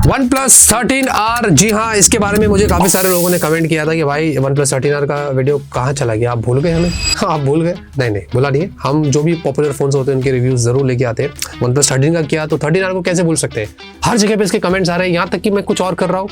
OnePlus 13R, जी हाँ, इसके बारे में मुझे काफ़ी सारे लोगों ने कमेंट किया था कि भाई OnePlus 13R का वीडियो कहाँ चला गया, आप भूल गए हमें। हाँ, आप भूल गए? नहीं, भूला नहीं है। हम जो भी पॉपुलर फोन्स होते हैं उनके रिव्यूज जरूर लेके आते हैं। OnePlus 13 का किया तो 13R को कैसे भूल सकते हैं। हर जगह पे इसके कमेंट्स आ रहे हैं, यहाँ तक कि मैं कुछ और कर रहा हूँ,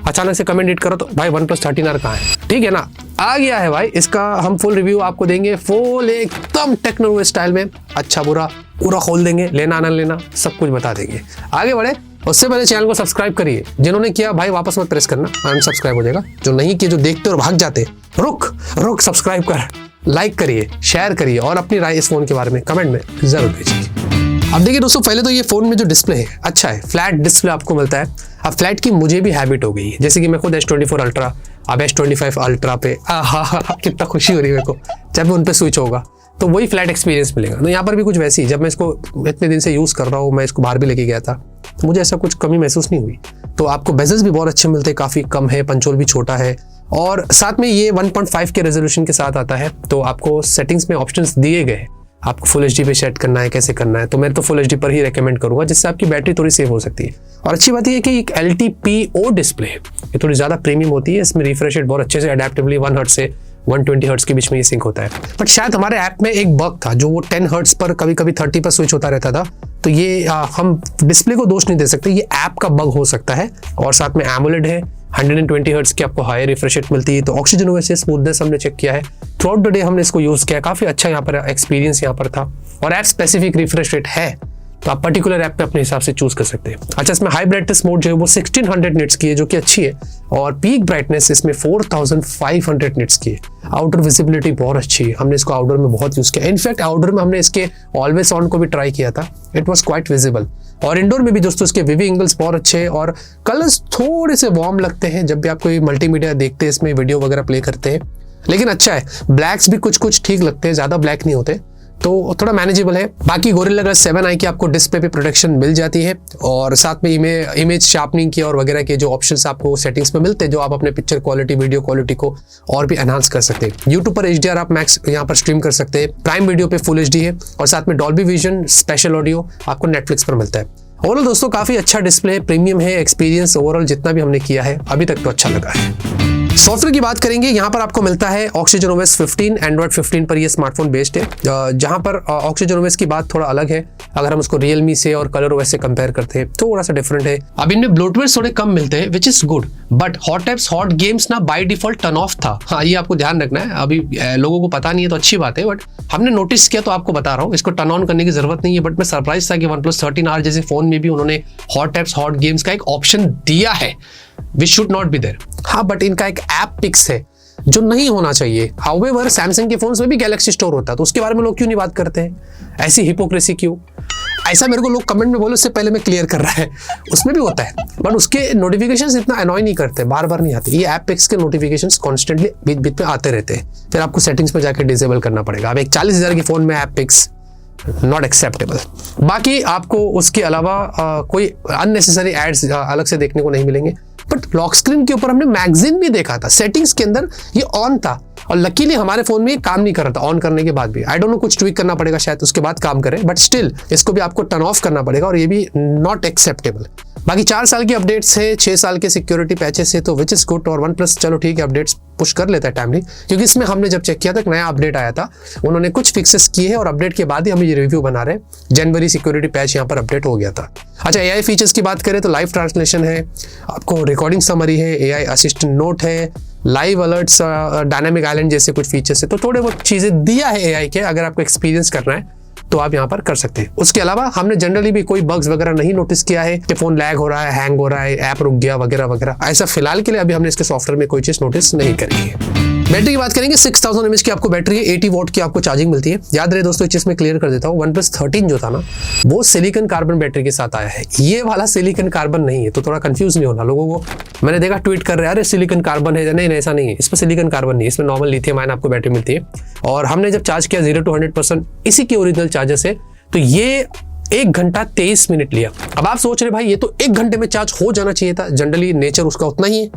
अचानक से कमेंट हिट करो तो भाई OnePlus 13R कहाँ है। ठीक है ना, आ गया है भाई। इसका हम फुल रिव्यू आपको देंगे, फुल एकदम टेक्नो स्टाइल में, अच्छा बुरा पूरा खोल देंगे, लेना ना लेना सब कुछ बता देंगे। आगे बढ़े उससे पहले चैनल को सब्सक्राइब करिए। जिन्होंने किया भाई वापस मत प्रेस करना, अनसब्सक्राइब हो जाएगा। जो नहीं किए, जो देखते और भाग जाते, रुक सब्सक्राइब कर, लाइक करिए, शेयर करिए और अपनी राय इस फोन के बारे में कमेंट में जरूर भेजिए। अब देखिए दोस्तों, पहले तो ये फोन में जो डिस्प्ले है अच्छा है, फ्लैट डिस्प्ले आपको मिलता है। अब फ्लैट की मुझे भी हैबिट हो गई है, जैसे कि मैं खुद S24 अल्ट्रा, अब S25 अल्ट्रा पे कितना खुशी हो रही है मेरे को जब उन पे स्विच होगा तो वही फ्लैट एक्सपीरियंस मिलेगा। तो यहाँ पर भी कुछ वैसी, जब मैं इसको इतने दिन से यूज़ कर रहा हूँ, मैं इसको बाहर भी लेके गया था तो मुझे ऐसा कुछ कमी महसूस नहीं हुई। तो आपको बेजल्स भी बहुत अच्छे मिलते हैं, काफ़ी कम है, पंचोल भी छोटा है और साथ में ये 1.5 के रेजोल्यूशन के साथ आता है। तो आपको सेटिंग्स में ऑप्शंस दिए गए हैं, आपको फुल HD पे सेट करना है, कैसे करना है। तो मैं तो फुल HD पर ही रेकमेंड करूंगा, जिससे आपकी बैटरी थोड़ी सेव हो सकती है। और अच्छी बात यह है कि एक LTPO डिस्प्ले है, ये थोड़ी ज़्यादा प्रीमियम होती है। इसमें रिफ्रेश रेट बहुत अच्छे से अडेप्टिवली 1 हर्ट्ज से 120 हर्ट्ज के बीच में ये सिंक होता है। बट शायद हमारे ऐप में एक बग था, जो वो 10 हर्ट्ज पर कभी कभी 30 पर स्विच होता रहता था। तो ये हम डिस्प्ले को दोष नहीं दे सकते, ये ऐप का बग हो सकता है। और साथ में एमोलेड है, 120 हर्ट्ज की आपको हाई रिफ्रेश रेट मिलती है। तो ऑक्सीजन OS स्मूथनेस हमने चेक किया है, थ्रू आउट द डे हमने इसको यूज़ किया, काफ़ी अच्छा यहाँ पर एक्सपीरियंस यहाँ पर था। और ऐप स्पेसिफिक रिफ्रेश रेट है, तो आप पर्टिकुलर ऐप पे अपने हिसाब से चूज कर सकते हैं। अच्छा, इसमें हाई ब्राइटनेस मोड जो है वो 1600 निट्स की है, जो कि अच्छी है। और पीक ब्राइटनेस इसमें 4500 निट्स की है। आउटर विजिबिलिटी बहुत अच्छी है, हमने इसको आउटडोर में बहुत यूज किया। इनफैक्ट आउटडोर में हमने इसके ऑलवेज ऑन को भी ट्राई किया था, इट वॉज क्वाइट विजिबल। और इंडोर में भी दोस्तों इसके विवी एंगल्स बहुत अच्छे हैं और कलर्स थोड़े से वार्म लगते हैं जब भी आप कोई मल्टीमीडिया देखते हैं, इसमें वीडियो वगैरह प्ले करते हैं। लेकिन अच्छा है, ब्लैक्स भी कुछ ठीक लगते हैं, ज्यादा ब्लैक नहीं होते, तो थोड़ा मैनेजेबल है। बाकी गोरिल्ला ग्लास 7i की आपको डिस्प्ले पे प्रोटेक्शन मिल जाती है और साथ में इमेज शार्पनिंग की और वगैरह के जो ऑप्शंस आपको सेटिंग्स में मिलते हैं, जो आप अपने पिक्चर क्वालिटी, वीडियो क्वालिटी को और भी एनहांस कर सकते हैं। यूट्यूब पर HDR आप मैक्स यहाँ पर स्ट्रीम कर सकते हैं, प्राइम वीडियो पे फुल HD है और साथ में डॉल्बी विजन स्पेशल ऑडियो आपको नेटफ्लिक्स पर मिलता है। ओवरऑल दोस्तों काफी अच्छा डिस्प्ले है, प्रीमियम है, एक्सपीरियंस ओवरऑल जितना भी हमने किया है अभी तक तो अच्छा लगा है। सॉफ्टवेयर की बात करेंगे, यहाँ पर आपको मिलता है ऑक्सीजन OS 15, एंड्रॉइड 15 पर ये स्मार्टफोन बेस्ड है। जहाँ पर ऑक्सीजन OS की बात थोड़ा अलग है, अगर हम उसको रियलमी से और कलर OS से कंपेयर करते हैं थोड़ा सा डिफरेंट है। अब इनमें ब्लोटवेयर थोड़े कम मिलते हैं, which is good, but hot apps, hot games ना बाय डिफॉल्ट टर्न ऑफ था। हाँ, ये आपको ध्यान रखना है, अभी लोगों को पता नहीं है तो अच्छी बात है, बट हमने नोटिस किया तो आपको बता रहा हूँ, इसको टर्न ऑन करने की जरूरत नहीं है। बट मैं सरप्राइज था कि OnePlus 13R जैसे फोन में भी उन्होंने हॉट एप्स, हॉट गेम्स का एक ऑप्शन दिया है, which should not be there. हाँ, बट इनका एक ऐप पिक्स है जो नहीं होना चाहिए। हाउएवर सैमसंग के फोन्स में भी गैलेक्सी स्टोर होता है, तो उसके बारे में लोग क्यों नहीं बात करते हैं, ऐसी हिपोक्रेसी क्यों? ऐसा मेरे को लोग कमेंट में बोलो, उससे पहले मैं क्लियर कर रहा है, उसमें भी होता है, बट उसके नोटिफिकेशंस इतना अनॉय नहीं करते, बार बार नहीं आते। ये ऐप पिक्स के नोटिफिकेशंस कॉन्स्टेंटली बीच बीच में आते रहते हैं, फिर आपको सेटिंग्स में जाकर डिसेबल करना पड़ेगा। अब एक 40,000 के फोन में ऐप पिक्स नॉट एक्सेप्टेबल। बाकी आपको उसके अलावा कोई अननेसेसरी एड्स अलग से देखने को नहीं मिलेंगे। बट लॉक स्क्रीन के ऊपर हमने मैगजीन भी देखा था, सेटिंग्स के अंदर ये ऑन था और लकीली हमारे फोन में ये काम नहीं कर रहा था ऑन करने के बाद भी। आई डोंट नो, कुछ ट्विक करना पड़ेगा शायद, उसके बाद काम करे, बट स्टिल इसको भी आपको टर्न ऑफ करना पड़ेगा और ये भी नॉट एक्सेप्टेबल। बाकी 4 साल की अपडेट्स है, 6 साल के सिक्योरिटी पैचेस है, तो विच इज गुड। और OnePlus चलो ठीक है, अपडेट्स पुश कर लेता है टाइमली, क्योंकि इसमें हमने जब चेक किया था एक नया अपडेट आया था, उन्होंने कुछ फिक्सेस किए हैं और अपडेट के बाद ही हम ये रिव्यू बना रहे हैं। जनवरी सिक्योरिटी पैच यहाँ पर अपडेट हो गया था। अच्छा, AI फीचर्स की बात करें तो लाइव ट्रांसलेशन है, आपको रिकॉर्डिंग समरी है, AI असिस्टेंट नोट है, लाइव अलर्ट्स, डायनामिक आइलैंड जैसे कुछ फीचर्स है। तो थोड़े बहुत चीजें दिया है AI के, अगर आपको एक्सपीरियंस करना है तो आप यहाँ पर कर सकते हैं। उसके अलावा हमने जनरली भी कोई बग्स वगैरह नहीं नोटिस किया है कि फोन लैग हो रहा है, हैंग हो रहा है, ऐप रुक गया वगैरह वगैरह। ऐसा फिलहाल के लिए अभी हमने इसके सॉफ्टवेयर में कोई चीज नोटिस नहीं करी है। बैटरी की बात करेंगे, 6000 mAh की आपको बैटरी है, 80 वॉट की आपको चार्जिंग मिलती है। याद रहे दोस्तों, इस चीज में क्लियर कर देता हूँ, OnePlus 13 जो था ना, वो सिलिकॉन कार्बन बैटरी के साथ आया है, ये वाला सिलिकॉन कार्बन नहीं है। तो थोड़ा कंफ्यूज नहीं होना लोगों को। मैंने देखा ट्वीट कर रहे हैं, अरे सिलिकॉन कार्बन है, नहीं ऐसा नहीं है, इसमें सिलिकॉन कार्बन नहीं है, इसमें नॉर्मल लिथियम आयन आपको बैटरी मिलती है। और हमने जब चार्ज किया 0 to 100% इसी के ओरिजिनल चार्जर से, तो ये 1 घंटा 23 मिनट लिया। अब आप सोच रहे भाई ये तो 1 घंटे में चार्ज हो जाना चाहिए था, जनरली नेचर उसका उतना ही है,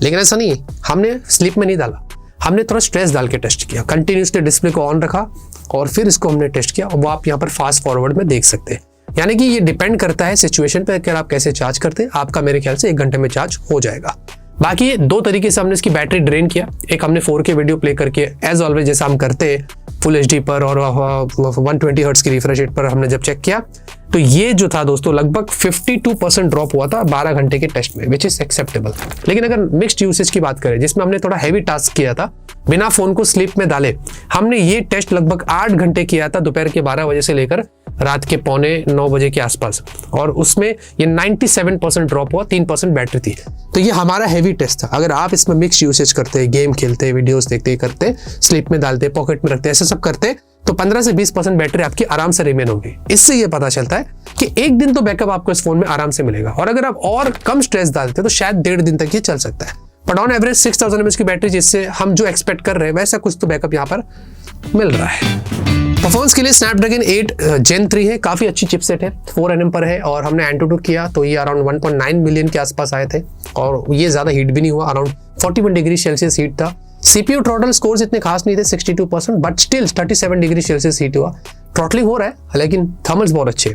लेकिन ऐसा नहीं है। हमने स्लीप में नहीं डाला, हमने थोड़ा स्ट्रेस डाल के टेस्ट किया, कंटिन्यूसली डिस्प्ले को ऑन रखा और फिर इसको हमने टेस्ट किया। और वो आप यहाँ पर फास्ट फॉरवर्ड में देख सकते हैं। यानी कि ये डिपेंड करता है सिचुएशन पे, अगर आप कैसे चार्ज करते हैं। आपका मेरे ख्याल से 1 घंटे में चार्ज हो जाएगा। बाकी 2 तरीके से हमने इसकी बैटरी ड्रेन किया। एक हमने 4K वीडियो प्ले करके एज ऑलवेज जैसा हम करते हैं फुल HD पर और 120 हर्ट्ज की रिफ्रेश रेट पर हमने जब चेक किया तो ये जो था दोस्तों लगभग 52% ड्रॉप हुआ था 12 घंटे के टेस्ट में, विच इज एक्सेप्टेबल। लेकिन अगर मिक्स्ड यूसेज की बात करें जिसमें हमने थोड़ा हैवी टास्क किया था बिना फोन को स्लीप में डाले, हमने ये टेस्ट लगभग 8 घंटे किया था दोपहर के 12 बजे से लेकर रात के 8:45 बजे के आसपास, और उसमें ये 97% ड्रॉप हुआ, 3% बैटरी थी। तो ये हमारा हैवी टेस्ट था। अगर आप इसमें मिक्स यूसेज करते, गेम खेलते, वीडियोस देखते करते, स्लीप में डालते, पॉकेट में रखते, ऐसे सब करते तो 15 से 20% बैटरी आपकी आराम से रिमेन होगी। इससे ये पता चलता है कि 1 दिन तो बैकअप आपको इस फोन में आराम से मिलेगा, और अगर आप और कम स्ट्रेस डालते तो शायद 1.5 दिन तक ये चल सकता है। बट ऑन एवरेज 6000 mAh की बैटरी, जिससे हम जो एक्सपेक्ट कर रहे हैं वैसा कुछ तो बैकअप यहाँ पर मिल रहा है। परफॉर्मेंस के लिए स्नैपड्रैगन 8 Gen 3 है, काफी अच्छी चिपसेट है, 4nm पर है, और हमने AnTuTu किया तो ये अराउंड 1.9 मिलियन के आसपास आए थे, और ये ज्यादा हीट भी नहीं हुआ, अराउंड 41 डिग्री सेल्सियस हीट था। CPU थ्रॉटल स्कोर्स इतने खास नहीं थे, 62%, but still 37 degree Celsius heat हुआ। थ्रॉटलिंग हो रहा है लेकिन थर्मल्स बहुत अच्छे।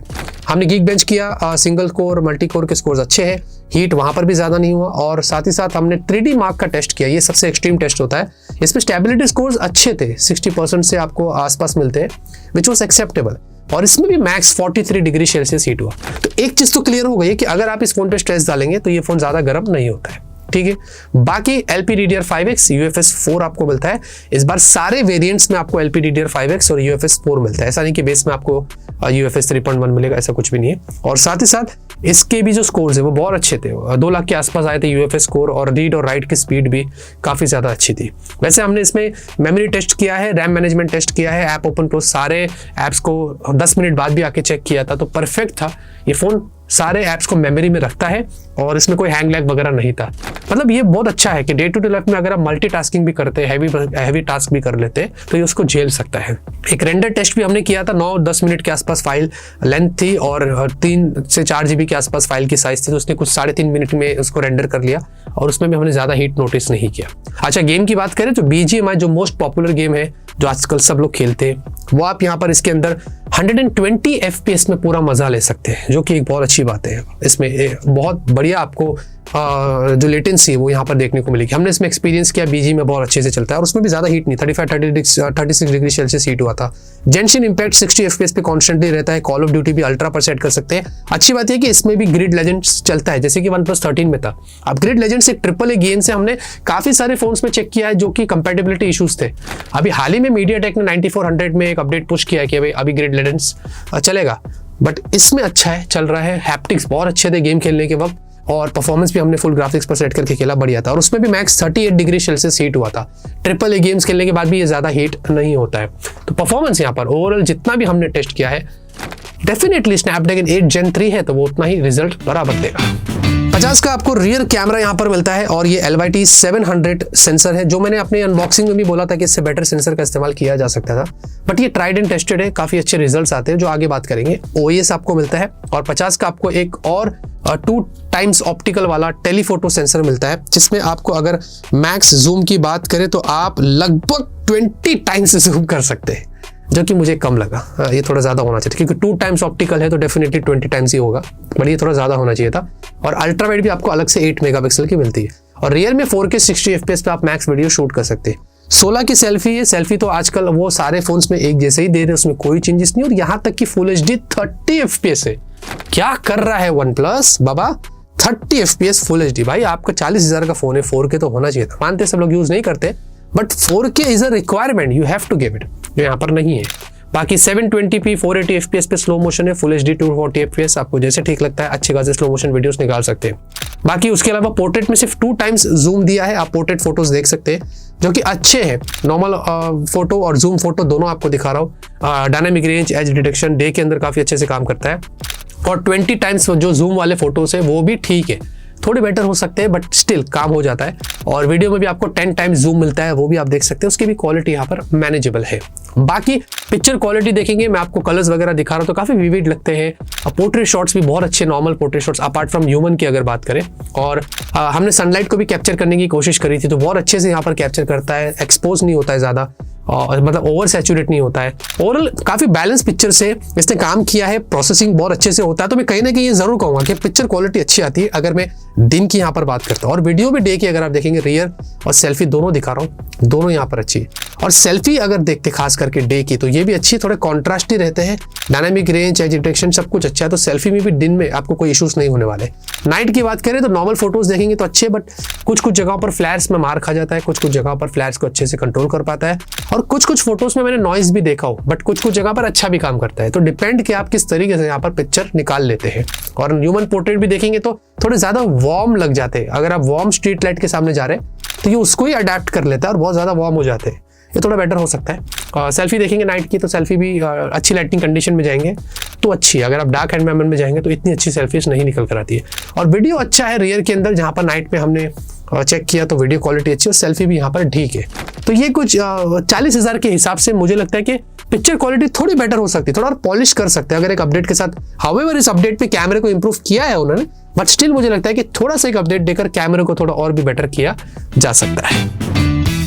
हमने Geekbench किया, सिंगल कोर मल्टी कोर के स्कोर्स अच्छे हैं, हीट वहां पर भी ज्यादा नहीं हुआ, और साथ ही साथ हमने 3D मार्क का टेस्ट किया, ये सबसे एक्सट्रीम टेस्ट होता है। इसमें स्टेबिलिटी स्कोर्स अच्छे थे, 60% से आपको आसपास मिलते हैं, विच वॉज एक्सेप्टेबल, और इसमें भी मैक्स 43 डिग्री सेल्सियस हीट हुआ। तो एक चीज तो क्लियर हो गई है कि अगर आप इस फोन पे स्ट्रेस डालेंगे तो ये फोन ज्यादा गर्म नहीं होता है, ठीक है। बाकी LPDDR5X UFS 4 आपको मिलता है। इस बार सारे वेरिएंट्स में आपको LPDDR5X और UFS 4 मिलता है, ऐसा नहीं कि बेस में आपको UFS 3.1 मिलेगा, ऐसा कुछ भी नहीं है। और साथ ही साथ इसके भी जो स्कोर्स है वो बहुत अच्छे थे, 2 लाख के आसपास आए थे UFS स्कोर, और रीड और राइट की स्पीड भी काफी ज्यादा अच्छी थी। वैसे हमने इसमें मेमोरी टेस्ट किया है, रैम मैनेजमेंट टेस्ट किया है, ऐप ओपन प्रो सारे ऐप्स को 10 मिनट बाद भी आके चेक किया था, तो परफेक्ट था। ये फोन सारे ऐप्स को मेमोरी में रखता है, और इसमें कोई हैंग लैग वगैरह नहीं था। मतलब ये बहुत अच्छा है कि डे टू डे लाइफ में अगर आप मल्टीटास्किंग भी करते हैं, हैवी टास्क भी कर लेते हैं, तो ये उसको झेल सकता है। एक रेंडर टेस्ट भी हमने किया था, 9-10 मिनट के आसपास फाइल लेंथ थी, और 3 से 4 GB के आसपास फाइल की साइज थी, तो उसने कुछ 3.5 मिनट में उसको रेंडर कर लिया, और उसमें भी हमने ज्यादा हीट नोटिस नहीं किया। अच्छा, गेम की बात करें तो BGMI जो मोस्ट पॉपुलर गेम है जो आजकल सब लोग खेलते हैं, वो आप यहाँ पर इसके अंदर 120 FPS में पूरा मजा ले सकते हैं, जो कि एक बहुत अच्छी बात है। इसमें बहुत बढ़िया आपको जो लेटेंसी है वो यहाँ पर देखने को मिलेगी। हमने इसमें एक्सपीरियंस किया, BG में बहुत अच्छे से चलता है, और उसमें भी ज्यादा हीट नहीं, 36 डिग्री सेल्सियस हीट हुआ था। जेंशिन इम्पैक्ट 60 FPS पे कॉन्स्टेंटली रहता है। कॉल ऑफ ड्यूटी भी अल्ट्रा पर सेट कर सकते हैं। अच्छी बात है कि इसमें भी ग्रिड लेजेंड्स चलता है, जैसे कि OnePlus 13 में था। अब ग्रिड लेजेंड्स एक AAA गेम से हमने काफी सारे फोन्स में चेक किया है जो कि कंपेटेबिलिटी इश्यूज थे। अभी हाल ही में MediaTek ने 9400 में एक अपडेट पुश किया है कि भाई अभी ग्रिड लेजेंड्स चलेगा, बट इसमें अच्छा है, चल रहा है। हैप्टिक्स बहुत अच्छे थे गेम खेलने के वक्त, और परफॉर्मेंस भी हमने फुल ग्राफिक्स पर सेट करके खेला, बढ़िया था। और उसमें भी मैक्स 38 डिग्री सेल्सियस हीट हुआ था। AAA गेम्स खेलने के बाद भी ये ज्यादा हीट नहीं होता है। तो परफॉर्मेंस यहाँ पर ओवरऑल जितना भी हमने टेस्ट किया है, डेफिनेटली स्नैपड्रैगन 8 Gen 3 है तो वो उतना ही रिजल्ट बराबर देगा। 50 का आपको रियर कैमरा यहाँ पर मिलता है, और ये LYT 700 सेंसर है, जो मैंने अपने अनबॉक्सिंग में भी बोला था कि इससे बेटर सेंसर का इस्तेमाल किया जा सकता था, बट ये ट्राइड एंड टेस्टेड है, काफी अच्छे रिजल्ट्स आते हैं जो आगे बात करेंगे। OIS आपको मिलता है, और 50 का आपको एक और 2 टाइम्स ऑप्टिकल वाला टेलीफोटो सेंसर मिलता है, जिसमें आपको अगर मैक्स जूम की बात करें तो आप लगभग 20 टाइम्स जूम कर सकते हैं, जो कि मुझे कम लगा। ये थोड़ा ज्यादा होना चाहिए, क्योंकि 2 टाइम्स ऑप्टिकल है तो डेफिनेटली 20 टाइम्स ही होगा, बट ये थोड़ा ज्यादा होना चाहिए था। और अल्ट्रा वाइड भी आपको अलग से 8 मेगापिक्सल की मिलती है, और रियर में 4K 60 FPS पे आप मैक्स वीडियो शूट कर सकते हैं। 16 की सेल्फी है। सेल्फी तो आजकल वो सारे फोन्स में एक जैसे ही दे रहे हैं, उसमें कोई चेंजेस नहीं, और यहाँ तक कि फुल HD 30 FPS है। क्या कर रहा है OnePlus बाबा, 30 FPS फुल HD। भाई आपका 40,000 का फोन है, 4K तो होना चाहिए था। मानते सब लोग यूज नहीं करते, but 4K is a requirement, you have to give it, जो यहाँ पर नहीं है। बाकी 720p 480 FPS पे स्लो मोशन है, फुल HD 240 FPS, आपको जैसे ठीक लगता है अच्छे खासे स्लो मोशन वीडियोस निकाल सकते हैं। बाकी उसके अलावा पोर्ट्रेट में सिर्फ 2 टाइम्स जूम दिया है, आप पोर्ट्रेट फोटोज देख सकते हैं जो कि अच्छे हैं। नॉर्मल फोटो और जूम फोटो दोनों आपको दिखा रहा हूँ। Dynamic range, as detection day के अंदर काफी अच्छे से काम करता है, और 20 टाइम्स जो जूम वाले फोटोज है वो भी ठीक है, थोड़े बेटर हो सकते हैं, बट स्टिल काम हो जाता है। और वीडियो में भी आपको 10 टाइम्स जूम मिलता है, वो भी आप देख सकते हैं, उसकी भी क्वालिटी यहाँ पर मैनेजेबल है। बाकी पिक्चर क्वालिटी देखेंगे, मैं आपको कलर्स वगैरह दिखा रहा हूँ तो काफी विविड लगते हैं। पोर्ट्रेट शॉट्स भी बहुत अच्छे, normal portrait shots apart from human की अगर बात करें, और हमने सनलाइट को भी कैप्चर करने की कोशिश करी थी, तो बहुत अच्छे से यहाँ पर कैप्चर करता है, एक्सपोज नहीं होता है ज्यादा। और मतलब ओवर सैचुरेट नहीं होता है। ओवरऑल काफी बैलेंस पिक्चर से इसने काम किया है, प्रोसेसिंग बहुत अच्छे से होता है। तो मैं कहीं ना कहीं ये जरूर कहूंगा कि पिक्चर क्वालिटी अच्छी आती है अगर मैं दिन की यहाँ पर बात करता हूँ। और वीडियो भी डे की अगर आप देखेंगे, रियर और सेल्फी दोनों दिखा रहा हूँ, दोनों यहाँ पर अच्छी है। और सेल्फी अगर देखते खास करके डे की तो ये भी अच्छी है, थोड़े कॉन्ट्रास्ट ही रहते हैं, डायनामिक रेंज, एज डिटेक्शन सब कुछ अच्छा है। तो सेल्फी में भी दिन में आपको कोई इश्यूज नहीं होने वाले। नाइट की बात करें तो नॉर्मल फोटोज देखेंगे तो अच्छे, बट कुछ कुछ जगहों पर फ्लैर्स में मार खा जाता है, कुछ कुछ जगहों पर फ्लैर्स को अच्छे से कंट्रोल कर पाता है। और कुछ कुछ फोटोज में मैंने नॉइज भी देखा हो, बट कुछ कुछ जगह पर अच्छा भी काम करता है। तो डिपेंड कि आप किस तरीके से यहाँ पर पिक्चर निकाल लेते हैं। और ह्यूमन पोर्ट्रेट भी देखेंगे तो थोड़े ज्यादा वार्म लग जाते हैं। अगर आप वार्म स्ट्रीट लाइट के सामने जा रहे हैं तो ये उसको ही अडेप्ट कर लेता है और बहुत ज्यादा वार्म हो जाते हैं। ये थोड़ा बेटर हो सकता है। सेल्फी देखेंगे नाइट की तो सेल्फी भी अच्छी लाइटिंग कंडीशन में जाएंगे तो अच्छी है। अगर आप डार्क एनवायरनमेंट में जाएंगे तो इतनी अच्छी सेल्फीज नहीं निकल कर आती है। और वीडियो अच्छा है रियर के अंदर, जहाँ पर नाइट में हमने चेक किया तो वीडियो क्वालिटी अच्छी है और सेल्फी भी यहाँ पर ठीक है। तो ये कुछ 40,000 के हिसाब से मुझे लगता है कि पिक्चर क्वालिटी थोड़ी बेटर हो सकती है, थोड़ा और पॉलिश कर सकते हैं अगर एक अपडेट के साथ। हाउएवर इस अपडेट पे कैमरे को इंप्रूव किया है उन्होंने, बट स्टिल मुझे लगता है कि थोड़ा सा एक अपडेट देकर कैमरे को थोड़ा और भी बेटर किया जा सकता है।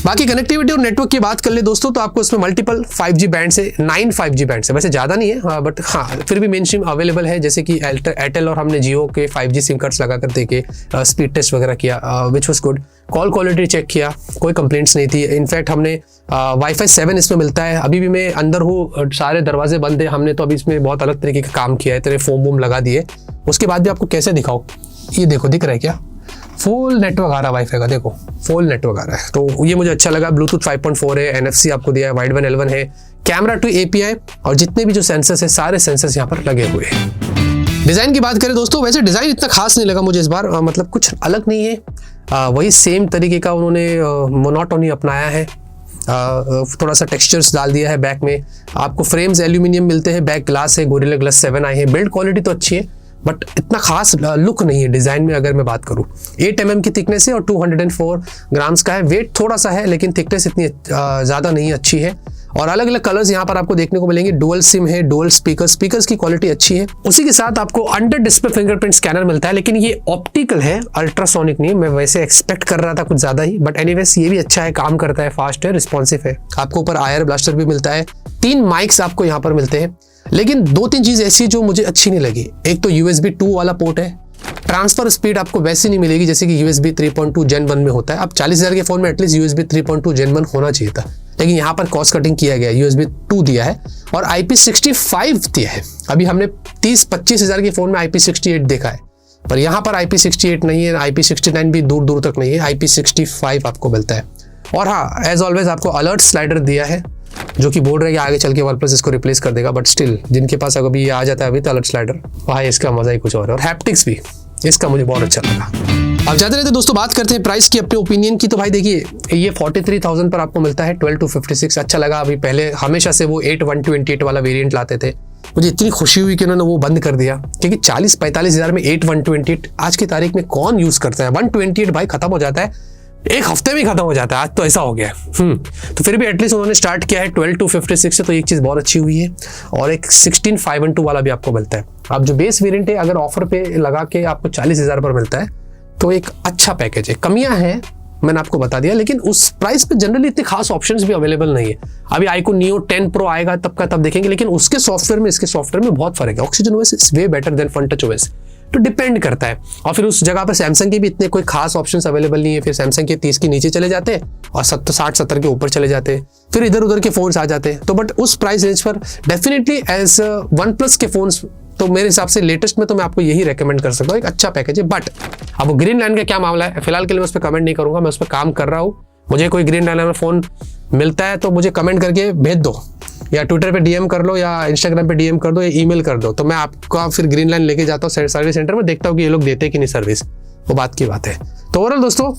बाकी कनेक्टिविटी और नेटवर्क की बात कर ले दोस्तों, तो आपको इसमें मल्टीपल 5G बैंड से 9 5G बैंड से, वैसे ज़्यादा नहीं है बट हाँ फिर भी मेन स्ट्रीम अवेलेबल है। जैसे कि एयरटेल और हमने जियो के 5G सिम कार्ड्स लगा कर देखे स्पीड टेस्ट वगैरह किया, which was good. Call quality check किया, कोई कंप्लेंट्स नहीं थी। इनफैक्ट हमने वाईफाई 7 इसमें मिलता है। अभी भी मैं अंदर हूँ, सारे दरवाजे बंद है, हमने तो अभी इसमें बहुत अलग तरीके का काम किया है, तेरे फोम वोम लगा दिए। उसके बाद भी आपको कैसे दिखाओ, ये देखो दिख रहा है क्या, फुल नेटवर्क आ रहा है वाईफाई का, देखो फुल नेटवर्क आ रहा है। तो ये मुझे अच्छा लगा। ब्लूटूथ 5.4 है, NFC आपको दिया है, वाइड वन L1 है, कैमरा टू API और जितने भी जो सेंसर्स है सारे सेंसर्स यहाँ पर लगे हुए हैं। डिजाइन की बात करें दोस्तों, वैसे डिजाइन इतना खास नहीं लगा मुझे इस बार, मतलब कुछ अलग नहीं है, वही सेम तरीके का उन्होंने मोनोटोनी अपनाया है। थोड़ा सा टेक्सचर्स डाल दिया है बैक में। आपको फ्रेम्स एल्यूमिनियम मिलते हैं, बैक ग्लास है, गोरिल्ला ग्लास 7 आए हैं। बिल्ड क्वालिटी तो अच्छी है बट इतना खास लुक नहीं है डिजाइन में। अगर मैं बात करूं 8 mm की थिकनेस है और 204 ग्राम्स का है। वेट थोड़ा सा है लेकिन थिकनेस इतनी ज्यादा नहीं, अच्छी है। और अलग अलग कलर्स यहाँ पर आपको देखने को मिलेंगे। डुअल सिम है, डुअल स्पीकर्स की क्वालिटी अच्छी है। उसी के साथ आपको अंडर डिस्प्ले फिंगरप्रिंट स्कैनर मिलता है, लेकिन ये ऑप्टिकल है, अल्ट्रासोनिक नहीं। मैं वैसे एक्सपेक्ट कर रहा था कुछ ज्यादा ही, बट एनीवेज ये भी अच्छा है, काम करता है, फास्ट है, रिस्पॉन्सिव है। आपको ऊपर आयर ब्लास्टर भी मिलता है। 3 माइक्स आपको यहाँ पर मिलते हैं, लेकिन 2-3 चीज ऐसी जो मुझे अच्छी नहीं लगी। एक तो USB 2 वाला पोर्ट है। ट्रांसफर स्पीड आपको वैसी नहीं मिलेगी जैसे कि USB 3.2 Gen 1 में होता है। अब 40,000 के फोन में एटलीस्ट USB 3.2 Gen 1 होना चाहिए था, लेकिन यहाँ पर कॉस्ट कटिंग किया गया, USB 2 दिया है और IP65 दिया है। अभी हमने 30-25,000 के फोन में IP68 देखा है, पर यहाँ पर IP68 नहीं है, IP69 भी दूर दूर तक नहीं है, IP65 आपको मिलता है। और हाँ, एज ऑलवेज आपको अलर्ट स्लाइडर दिया है, जो कि बोल रहे हैं कि आगे चल के OnePlus इसको रिप्लेस कर देगा, बट स्टिल जिनके पास अभी ये आ जाता है अभी तो अलर्ट स्लाइडर, भाई इसका मजा ही कुछ और है। और हैप्टिक्स भी इसका मुझे बहुत अच्छा लगा। अब जाते रहते दोस्तों बात करते हैं प्राइस की, अपने ओपिनियन की। तो भाई देखिए, ये 43,000 पर आपको मिलता है। 12-56 अच्छा लगा। अभी पहले हमेशा से वो 8/128 वाला वेरिएंट लाते थे, मुझे इतनी खुशी हुई कि उन्होंने वो बंद कर दिया, क्योंकि 40-45,000 में 8/128 आज की तारीख में कौन यूज करता है। 128 भाई खत्म हो जाता है, एक हफ्ते में खत्म हो जाता है, आज तो ऐसा हो गया। तो फिर भी एटलीस्ट उन्होंने स्टार्ट किया है 12-56 से, तो एक चीज बहुत अच्छी हुई है। और एक 16/512 वाला भी आपको मिलता है। अब जो बेस वेरिएंट है अगर ऑफर पे लगा के आपको 40,000 पर मिलता है तो एक अच्छा पैकेज है। कमियां हैं मैंने आपको बता दिया, लेकिन उस प्राइस पे जनरली इतने खास ऑप्शंस भी अवेलेबल नहीं है। अभी iQOO Neo 10 Pro आएगा तब का तब देखेंगे, लेकिन उसके सॉफ्टवेयर में इसके सॉफ्टवेयर में बहुत फर्क है। Oxygen OS is way better than FunTouch OS, तो डिपेंड करता है। और फिर उस जगह पर सैमसंग के भी इतने कोई खास ऑप्शंस अवेलेबल नहीं है। फिर सैमसंग के 30 के नीचे चले जाते हैं और 60-70 के ऊपर चले जाते हैं, फिर इधर उधर के फोन्स आ जाते हैं। तो बट उस प्राइस रेंज पर डेफिनेटली एज OnePlus के फोन्स, तो मेरे हिसाब से लेटेस्ट में तो मैं आपको यही रेकमेंड कर सकता हूँ, एक अच्छा पैकेज है। बट अब वो ग्रीन लाइन का क्या मामला है, फिलहाल के लिए मैं उस पर कमेंट नहीं करूंगा, मैं उस पर काम कर रहा हूँ। मुझे कोई ग्रीन लाइन में फोन मिलता है तो मुझे कमेंट करके भेज दो, या ट्विटर पे DM कर लो, या इंस्टाग्राम पे DM कर दो, या ईमेल कर दो, तो मैं आपका फिर ग्रीन लाइन लेके जाता हूँ सर्विस सेंटर में, देखता हूँ कि ये लोग देते कि नहीं सर्विस, वो बात की बात है। तो ओवरऑल दोस्तों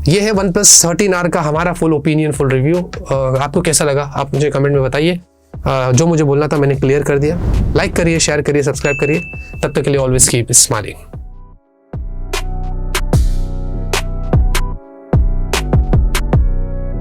ये है OnePlus 13R का हमारा फुल ओपिनियन, फुल रिव्यू। आपको कैसा लगा आप मुझे कमेंट में बताइए। जो मुझे बोलना था मैंने क्लियर कर दिया। लाइक करिए, शेयर करिए, सब्सक्राइब करिए। तब तक के लिए ऑलवेज कीप स्माइलिंग।